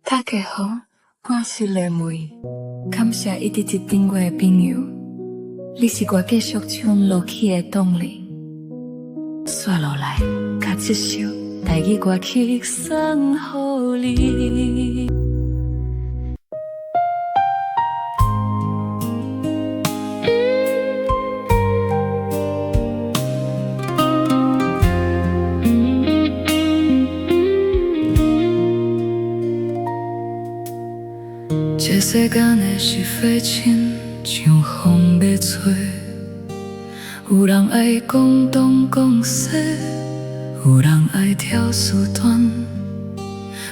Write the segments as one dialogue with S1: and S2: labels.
S1: 大家好，我是丽梅，感谢一直接订我的朋友，你是我继续唱落去的动力。接落来，甲这首台语歌曲送予你。这世间的是非亲，像风要吹。有人爱讲东讲西，有人爱挑事端。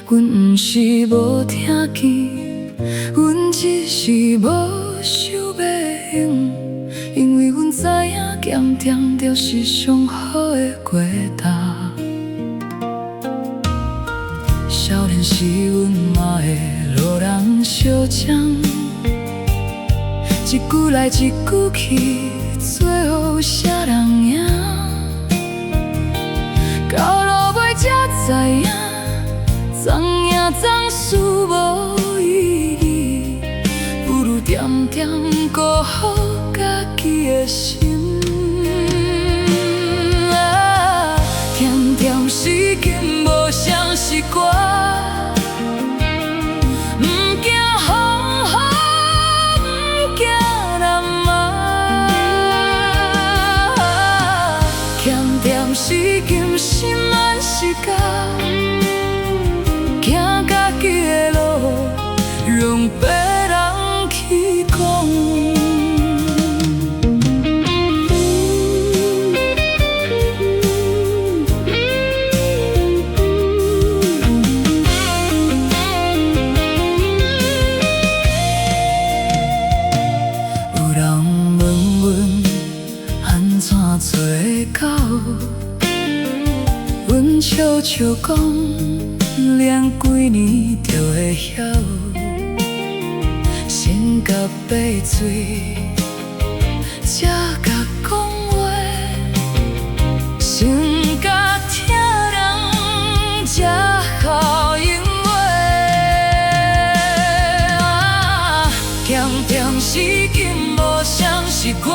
S1: 阮不是无听见，阮只是无想要用，因为阮知影咸甜就是上好的果答。少年时阮嘛会落人相将，一句来一句去，最后啥人赢？到落尾才知影，总赢总输无意义，不如点点顾好家己的心。甜甜是金，无双是歌。是金心满是假，行家己的路，让别人去讲。有人问阮安怎做到？阮笑笑讲，练几年就会晓。先甲爬水，才甲讲话；先甲疼人，才好因为。甜甜是金，无双是歌。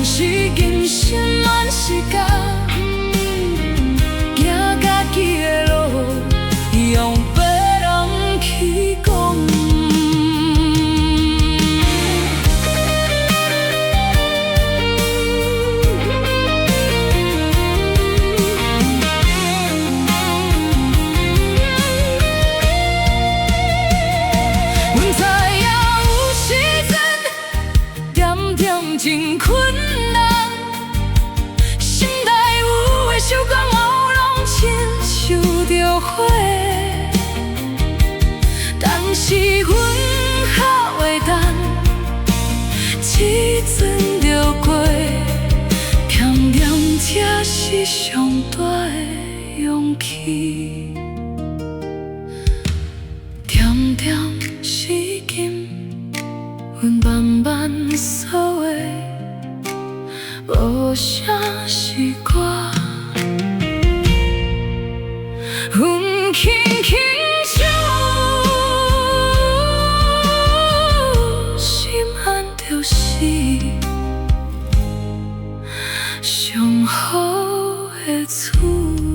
S1: 是金心满是假，行家己的路，用别人去讲。阮知影有时阵，点点真困难。手感喉咙亲像着火，但是阮还会等，一阵就过。甜甜才是上大的勇气，甜甜是金，阮慢慢扫的，无啥是歌。阮轻轻唱，心安就是上好的厝。